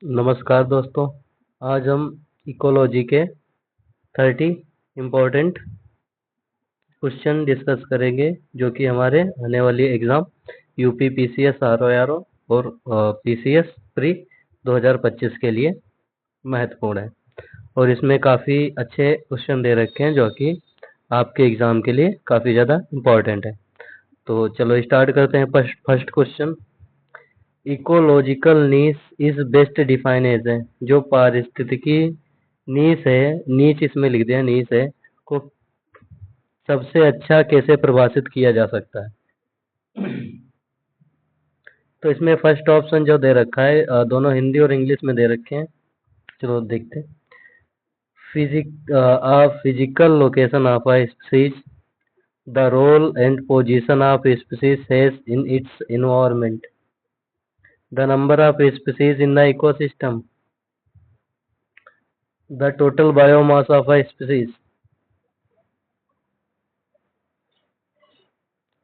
नमस्कार दोस्तों। आज हम इकोलॉजी के 30 इम्पोर्टेंट क्वेश्चन डिस्कस करेंगे जो कि हमारे आने वाली एग्ज़ाम यूपी पीसीएस आरओआरओ और पीसीएस प्री 2025 के लिए महत्वपूर्ण है। और इसमें काफ़ी अच्छे क्वेश्चन दे रखे हैं जो कि आपके एग्ज़ाम के लिए काफ़ी ज़्यादा इम्पोर्टेंट है। तो चलो स्टार्ट करते हैं। First question, ecological niche is best defined as है। जो पारिस्थितिकी नीच है, नीच इसमें लिख दिया, नीच है को सबसे अच्छा कैसे परिभाषित किया जा सकता है। तो इसमें फर्स्ट ऑप्शन जो दे रखा है, दोनों हिंदी और इंग्लिश में दे रखे हैं। चलो देखते हैं। Physical location of a species, the role and position of species has in its environment, the number of species in the ecosystem, the total biomass of a species।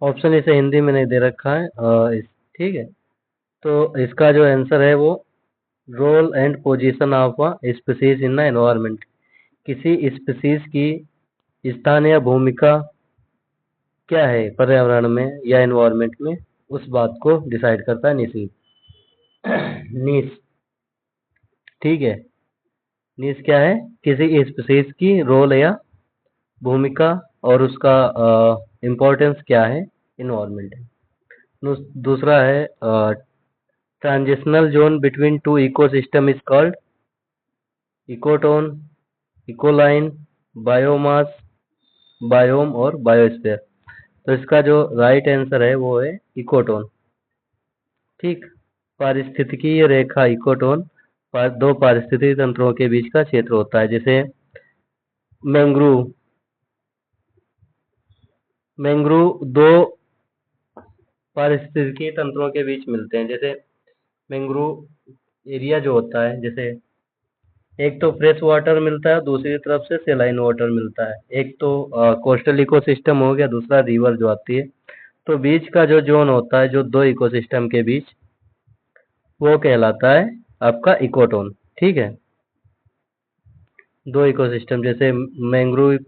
Option इसे हिंदी में नहीं दे रखा है। ठीक है, तो इसका जो आंसर है वो role and position of a species in the environment. किसी स्पीसीज की स्थान या भूमिका क्या है पर्यावरण में या एनवायरनमेंट में, उस बात को डिसाइड करता है नीस। नीस, ठीक है। नीस क्या है? किसी स्पीसीज की रोल या भूमिका और उसका इम्पोर्टेंस क्या है इन्वायरमेंट है। दूसरा है transitional zone between two ecosystem is called ecotone, ecoline, biomass, biome और बायोस्फीयर। तो इसका जो राइट आंसर है वो है इकोटोन। ठीक, पारिस्थितिकीय रेखा इकोटोन दो पारिस्थितिक तंत्रों के बीच का क्षेत्र होता है। जैसे मैंग्रोव, मैंग्रोव दो पारिस्थितिकी तंत्रों के बीच मिलते हैं। जैसे मैंग्रोव एरिया जो होता है, जैसे एक तो फ्रेश वाटर मिलता है, दूसरी तरफ से सेलाइन वाटर मिलता है। एक तो कोस्टल इकोसिस्टम हो गया, दूसरा रिवर जो आती है। तो बीच का जो जोन होता है, जो दो इकोसिस्टम के बीच, वो कहलाता है आपका इकोटोन। ठीक है, दो इकोसिस्टम जैसे मैंग्रोव,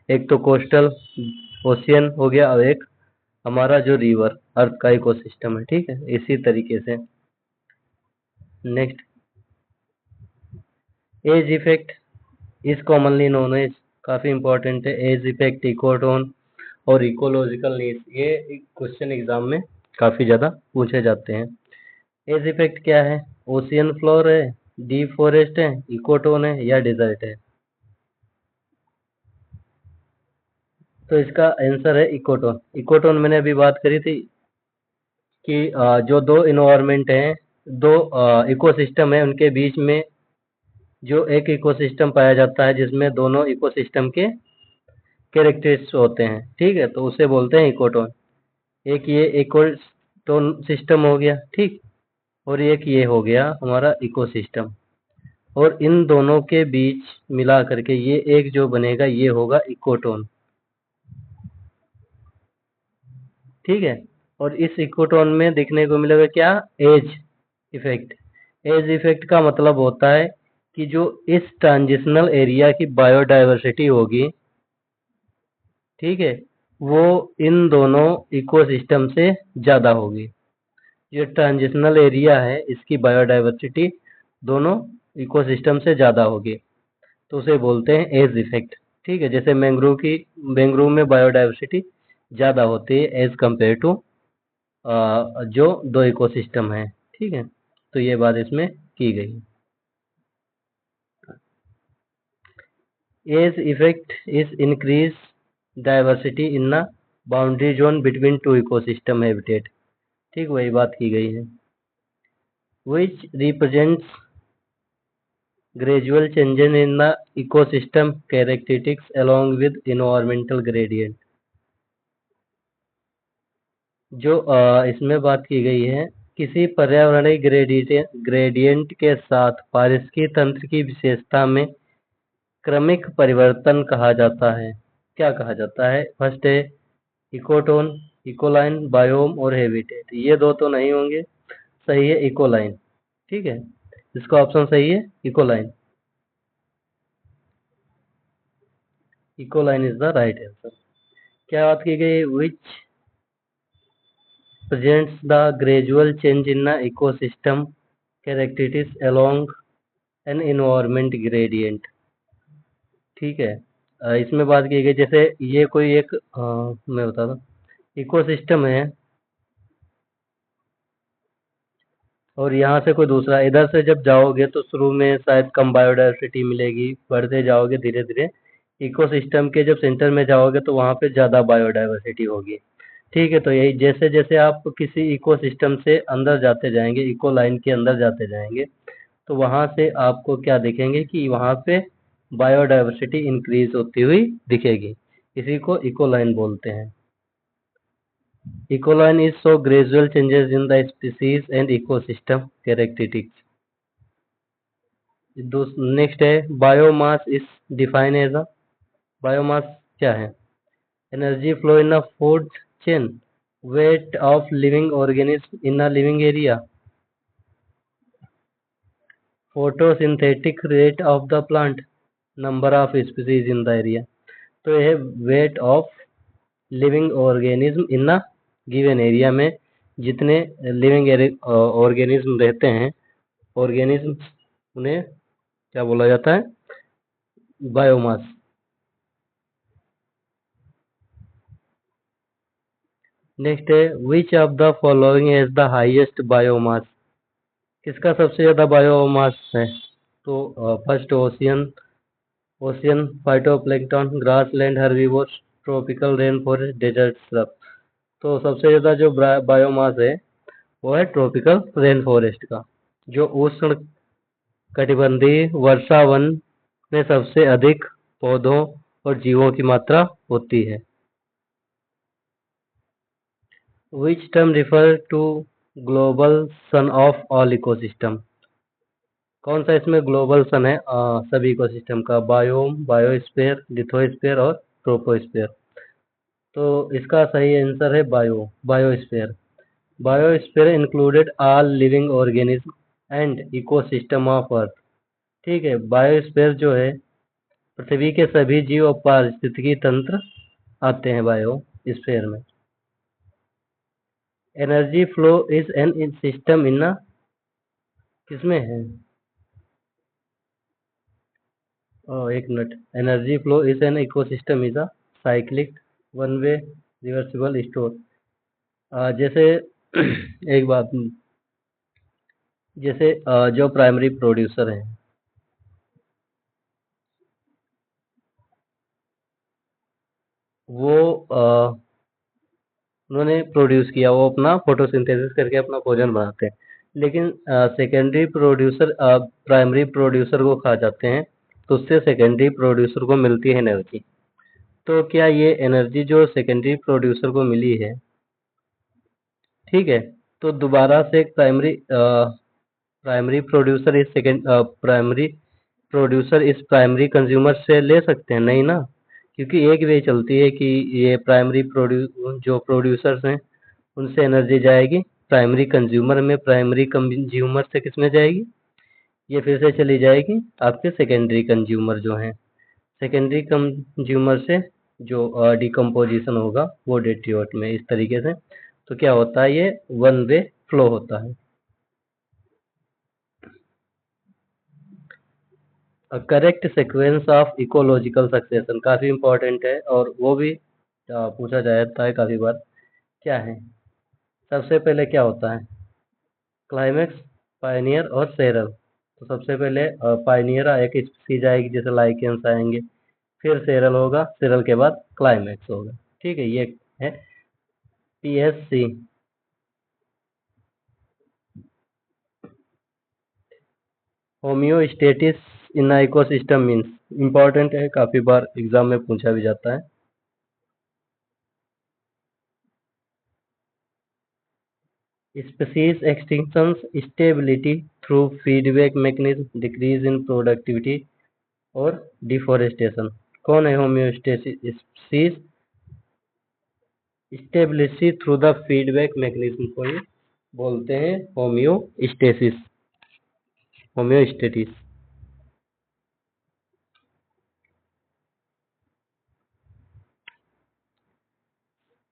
एक तो कोस्टल ओशियन हो गया और एक हमारा जो रिवर अर्थ का इकोसिस्टम है। ठीक है, इसी तरीके से next, edge effect is commonly known as, काफी इंपॉर्टेंट है। एज इफेक्ट, इकोटोन और इकोलॉजिकल नीड्स, ये क्वेश्चन एग्जाम में काफी ज्यादा पूछे जाते हैं। एज इफेक्ट क्या है? ओशियन फ्लोर है, डीप फॉरेस्ट है, इकोटोन है या डिजर्ट है? तो इसका आंसर है इकोटोन। इकोटोन मैंने अभी बात करी थी कि जो दो इन्वायरमेंट हैं, दो इकोसिस्टम है, उनके बीच में जो एक इकोसिस्टम पाया जाता है जिसमें दोनों इकोसिस्टम के कैरेक्टरिस्टिक्स होते हैं। ठीक है, तो उसे बोलते हैं इकोटोन। एक ये इकोटोन सिस्टम हो गया, ठीक, और एक ये हो गया हमारा इकोसिस्टम। और इन दोनों के बीच मिला करके ये एक जो बनेगा ये होगा इकोटोन। ठीक है, और इस इकोटोन में देखने को मिलेगा क्या? As effect. एज इफेक्ट का मतलब होता है कि जो इस ट्रांजिशनल एरिया की बायोडायवर्सिटी होगी, ठीक है, वो इन दोनों इकोसिस्टम से ज्यादा होगी। ये ट्रांजिशनल एरिया है, इसकी बायोडायवर्सिटी दोनों इकोसिस्टम से ज्यादा होगी, तो उसे बोलते हैं एज इफेक्ट। ठीक है, जैसे मैंग्रोव में बायोडायवर्सिटी ज्यादा होती है एज कंपेयर टू जो दो इकोसिस्टम है। ठीक है, तो ये बात इसमें की गई। Edge effect is increase diversity in the boundary zone between two ecosystem habitat. ठीक, वही बात की गई है। Which represents gradual changes in the ecosystem characteristics along with environmental gradient। जो इसमें बात की गई है, किसी पर्यावरणीय ग्रेडियंट के साथ पारिस्थितिकी तंत्र की विशेषता में क्रमिक परिवर्तन कहा जाता है। क्या कहा जाता है? फर्स्ट है इकोटोन, इकोलाइन, बायोम और हैबिटेट। ये दो तो नहीं होंगे, सही है इकोलाइन। ठीक है, इसका ऑप्शन सही है इकोलाइन। इकोलाइन इज द राइट आंसर। क्या बात की गई, विच presents the gradual change in the ecosystem characteristics along an environment gradient। ठीक है। इसमें बात की गई जैसे ये कोई एक मैं बता दूं इकोसिस्टम है और यहाँ से कोई दूसरा, इधर से जब जाओगे तो शुरू में शायद कम बायोडायवर्सिटी मिलेगी, बढ़ते जाओगे धीरे धीरे इकोसिस्टम के जब सेंटर में जाओगे तो वहाँ पे ज़्यादा बायोडायवर्सिटी होगी। ठीक है, तो यही जैसे जैसे आप किसी इकोसिस्टम से अंदर जाते जाएंगे, इको लाइन के अंदर जाते जाएंगे, तो वहाँ से आपको क्या दिखेंगे कि वहाँ पे बायोडायवर्सिटी इंक्रीज होती हुई दिखेगी। इसी को इको लाइन बोलते हैं। Ecoline is so gradual changes in the species and ecosystem characteristics। Next है biomass is define as a, biomass क्या है? Energy flow in a food chain, weight of living organism in a living area, photosynthetic rate of the plant, number of species in the area. तो यह weight of living organism in a given area में जितने living organism रहते हैं, organism, उन्हें क्या बोला जाता है? बायोमास। नेक्स्ट है which of the following has the highest biomass. किसका सबसे ज्यादा बायोमास है? तो first ocean, ocean phytoplankton, grassland herbivores, tropical rain forest, desert shrub. तो सबसे ज्यादा जो बायोमास है वो है ट्रॉपिकल रेन फॉरेस्ट का, जो उष्ण कटिबंधीय वर्षा वन में सबसे अधिक पौधों और जीवों की मात्रा होती है। Which term refer to global sun of all ecosystem? कौन सा इसमें ग्लोबल सन है सभी इकोसिस्टम का? बायोम, बायोस्फीयर, लिथोस्फीयर और ट्रोपोस्फीयर। तो इसका सही आंसर है biosphere. Biosphere included all living organism and ecosystem of earth. ठीक है, बायोस्फीयर जो है पृथ्वी के सभी जीव और पारिस्थितिकी तंत्र आते हैं बायोस्फीयर में। Energy flow is an system in किसमें है? एक minute. Energy flow is an ecosystem is a cyclic one way reversible store. जैसे एक बात, जैसे जो प्राइमरी प्रोड्यूसर हैं वो उन्होंने प्रोड्यूस किया, वो अपना फोटोसिंथेसिस करके अपना भोजन बनाते हैं, लेकिन सेकेंडरी प्रोड्यूसर प्राइमरी प्रोड्यूसर को खा जाते हैं, तो उससे सेकेंडरी प्रोड्यूसर को मिलती है एनर्जी। तो क्या ये एनर्जी जो सेकेंडरी प्रोड्यूसर को मिली है, ठीक है, तो दोबारा से एक प्राइमरी प्रोड्यूसर इस सेकेंड प्राइमरी प्रोड्यूसर इस प्राइमरी कंज्यूमर से ले सकते हैं? नहीं ना, क्योंकि एक वे चलती है कि ये प्राइमरी जो प्रोड्यूसर्स हैं उनसे एनर्जी जाएगी प्राइमरी कंज्यूमर में, प्राइमरी कंज्यूमर से किस में जाएगी? ये फिर से चली जाएगी आपके सेकेंडरी कंज्यूमर जो हैं, सेकेंडरी कंज्यूमर से जो डिकम्पोजिशन होगा वो डेट्रीओट में, इस तरीके से। तो क्या होता है, ये वन वे फ्लो होता है। Correct sequence of ecological succession काफी इंपॉर्टेंट है और वो भी पूछा जाता है काफी बार। क्या है? सबसे पहले क्या होता है? क्लाइमेक्स, पायनियर और सेरल। तो सबसे पहले पायनियर एक स्पीसीज आएगी, जैसे लाइकेंस आएंगे, फिर सेरल होगा, सेरल के बाद क्लाइमेक्स होगा। ठीक है, ये है PSC. Homeostasis in ecosystem means, important है, काफी बार एग्जाम में पूछा भी जाता है। Species extinctions, stability through feedback mechanism, decrease in productivity और डिफोरेस्टेशन। कौन है homeostasis? Species stability through the feedback mechanism को ही बोलते हैं होम्योस्टेसिस। होम्योस्टेसिस।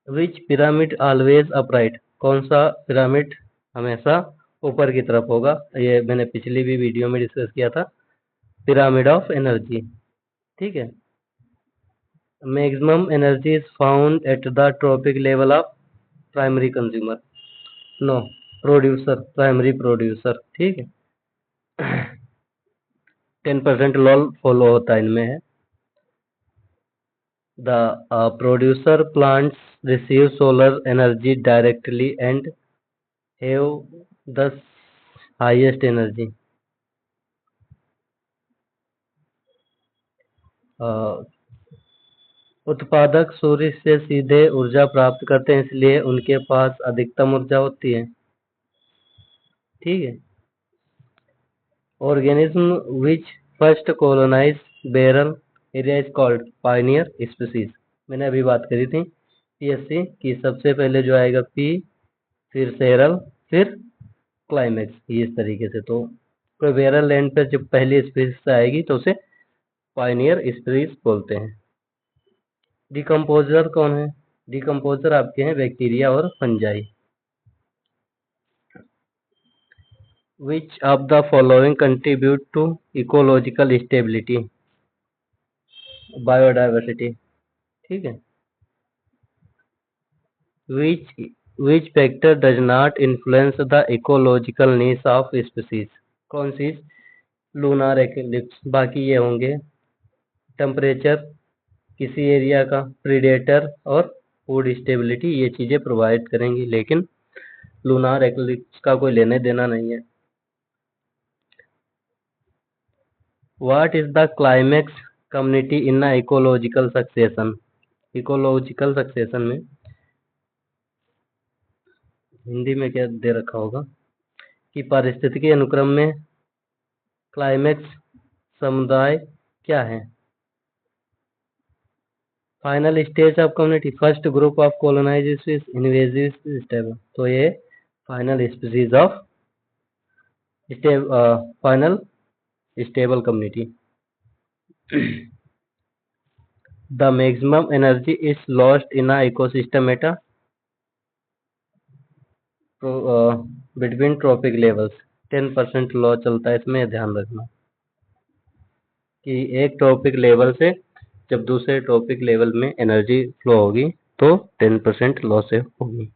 विच पिरामिड ऑलवेज अपराइट, कौन सा पिरामिड हमेशा ऊपर की तरफ होगा? ये मैंने पिछली भी वीडियो में डिस्कस किया था, पिरामिड ऑफ एनर्जी। ठीक है। Maximum energy is found at the trophic level of primary consumer, no, producer, primary producer. ठीक है। 10% लॉल फॉलो होता है इनमें है। The producer plants receive solar energy directly and have the highest energy. उत्पादक सूर्य से सीधे ऊर्जा प्राप्त करते हैं, इसलिए उनके पास अधिकतम ऊर्जा होती है। ठीक है। organism which first colonize barren area is called pioneer species। मैंने अभी बात करी थी पीएससी की, सबसे पहले जो आएगा पी, फिर सेरल, फिर क्लाइमेक्स, ये इस तरीके से। तो कोई बेरल लैंड पर जब पहली स्पीसीज आएगी तो उसे पायनियर स्पीसीज बोलते हैं। डिकम्पोजर कौन है? डिकम्पोजर आपके हैं बैक्टीरिया और fungi. Which of the following contribute to ecological stability? Biodiversity. ठीक है। Which factor does not influence the ecological needs of species? कौन सी? Lunar eclipse. बाकी ये होंगे टेम्परेचर किसी एरिया का, प्रीडेटर और फूड स्टेबिलिटी, ये चीजें प्रोवाइड करेंगी, लेकिन लूनार एक्लिप्स का कोई लेने देना नहीं है। What is the climax community in ecological succession? Ecological succession में हिंदी में क्या दे रखा होगा कि पारिस्थितिकी अनुक्रम में क्लाइमेक्स समुदाय क्या है? Final stage of community, first group of colonise species, invasive stable. तो ये final species of final stable community. The maximum energy is lost in ecosystem at between trophic levels, 10% law चलता है इसमें, ध्यान रखना कि एक ट्रॉपिक लेवल से जब दूसरे ट्रॉपिक लेवल में एनर्जी फ्लो होगी तो 10% लॉ से होगी।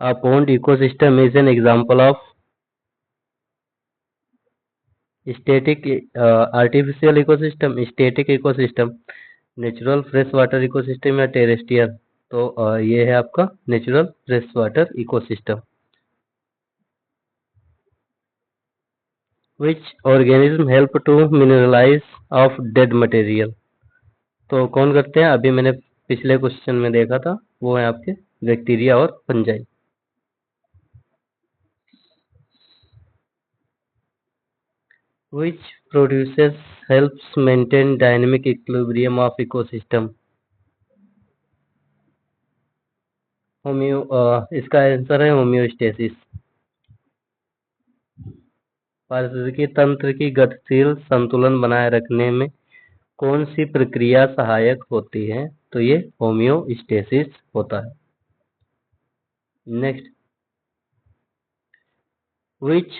A pond ecosystem is an example of static artificial ecosystem, static ecosystem, natural fresh water ecosystem या टेरेस्ट्रियल। तो ये है आपका natural fresh water ecosystem. Which organism help to mineralize of dead material? तो कौन करते हैं? अभी मैंने पिछले क्वेश्चन में देखा था, वो है आपके बैक्टीरिया और fungi. Which produces helps maintain dynamic equilibrium of ecosystem? इसका आंसर है होम्योस्टेसिस। पारिस्थितिकी तंत्र की गतिशील संतुलन बनाए रखने में कौन सी प्रक्रिया सहायक होती है? तो ये होम्योस्टेसिस होता है। Next, which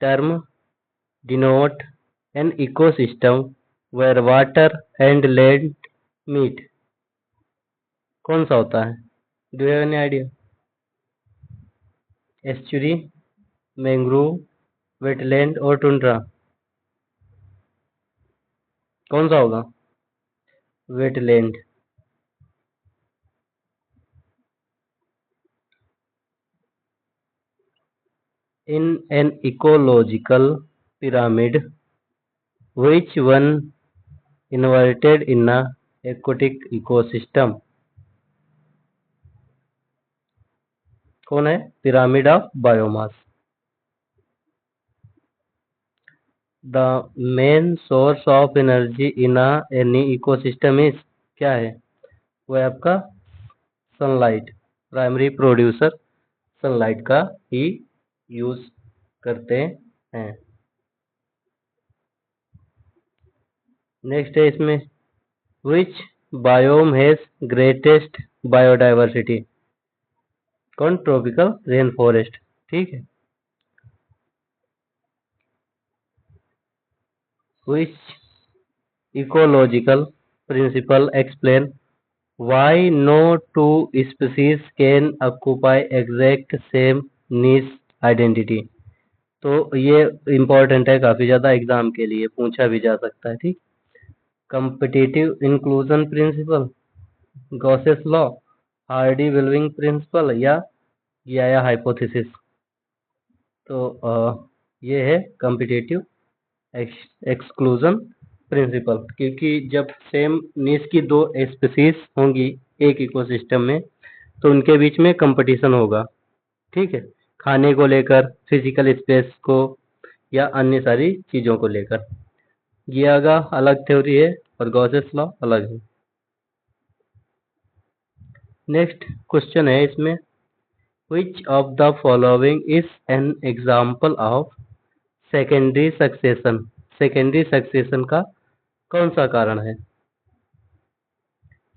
term denote an ecosystem where water and land meet? कौन सा होता है? Do you have any idea? Estuary, mangrove, wetland और टुंड्रा, कौन सा होगा? Wetland. In an ecological pyramid, which one inverted in a aquatic ecosystem? कौन है? Pyramid of biomass. The main source of energy in any ecosystem is, क्या है? वो है आपका सनलाइट, प्राइमरी प्रोड्यूसर सनलाइट का ही यूज करते हैं। नेक्स्ट है इसमें, which biome has greatest biodiversity? कौन? Tropical rain forest. ठीक है। Which ecological principle explain why no two species can occupy exact same niche identity? तो ये इम्पोर्टेंट है काफी ज्यादा, एग्जाम के लिए पूछा भी जा सकता है। ठीक। Competitive inclusion principle, Gause's law, Hardy विल्विंग प्रिंसिपल या गिया हाइपोथेसिस? तो ये है कंपिटिटिव एक्सक्लूजन प्रिंसिपल, क्योंकि जब सेम नीच की दो स्पीसीज होंगी एक इकोसिस्टम में तो उनके बीच में कंपटीशन होगा। ठीक है। खाने को लेकर, फिजिकल स्पेस को, या अन्य सारी चीजों को लेकर। गियागा अलग थ्योरी है और गॉसेस लॉ अलग है। नेक्स्ट क्वेश्चन है इसमें, which of the following is an example of secondary succession? Secondary succession का कौन सा कारण है?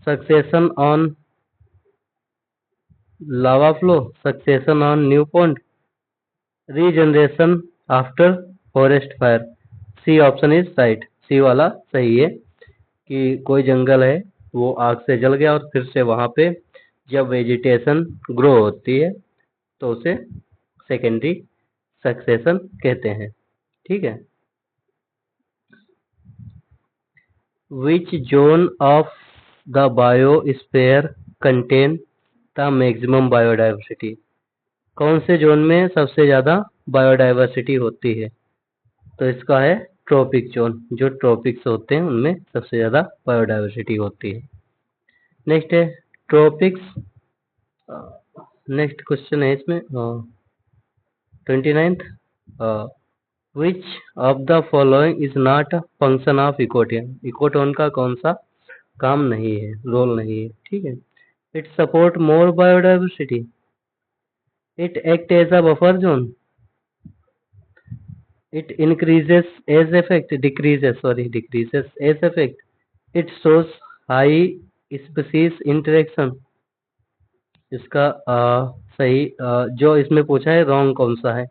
Succession on lava flow, succession on new pond, regeneration after forest fire? C option is right. C वाला सही है कि कोई जंगल है वो आग से जल गया और फिर से वहां पे जब वेजिटेशन ग्रो होती है तो उसे सेकेंडरी सक्सेशन कहते हैं। ठीक है। Which zone of the biosphere contain the maximum biodiversity? कौन से जोन में सबसे ज्यादा बायोडाइवर्सिटी होती है? तो इसका है ट्रॉपिक जोन। जो ट्रॉपिक्स होते हैं उनमें सबसे ज्यादा बायोडाइवर्सिटी होती है। नेक्स्ट है ट्रॉपिक्स। नेक्स्ट क्वेश्चन है इसमें 29th, which of the following is not a function of ecotone? Ecotone का कौन सा काम नहीं है, रोल नहीं है? ठीक है। It support more biodiversity, it act as a buffer zone, it increases as effect, decreases as effect, it shows high species interaction? इसका सही जो इसमें पूछा है रॉन्ग कौन सा है,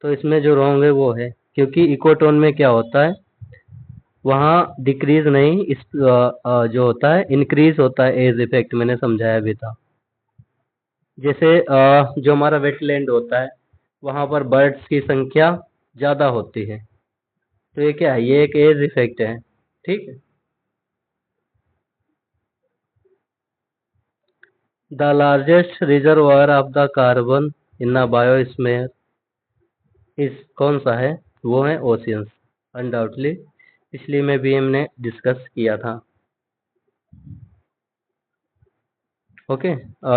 तो इसमें जो रॉन्ग है वो है, क्योंकि इकोटोन में क्या होता है, वहाँ डिक्रीज नहीं, इस जो होता है इंक्रीज होता है एज इफेक्ट। मैंने समझाया भी था। जैसे जो हमारा वेटलैंड होता है वहां पर बर्ड्स की संख्या ज्यादा होती है, तो ये क्या है, ये एक एज इफेक्ट है। ठीक है। The largest reservoir of the carbon in a biosphere इस कौन सा है? वो है ओशियंस, अनडाउटली। पिछली में भी हमने डिस्कस किया था। ओके।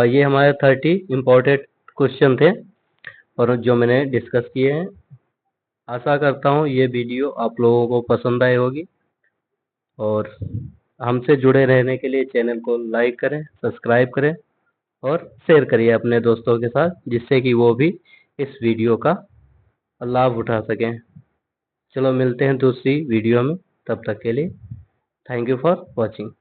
ये हमारे 30 इम्पोर्टेंट क्वेश्चन थे और जो मैंने डिस्कस किए हैं। आशा करता हूँ ये वीडियो आप लोगों को पसंद आई होगी और हमसे जुड़े रहने के लिए चैनल को लाइक करें, सब्सक्राइब करें और शेयर करिए अपने दोस्तों के साथ, जिससे कि वो भी इस वीडियो का लाभ उठा सकें। चलो मिलते हैं दूसरी वीडियो में, तब तक के लिए थैंक यू फॉर वॉचिंग।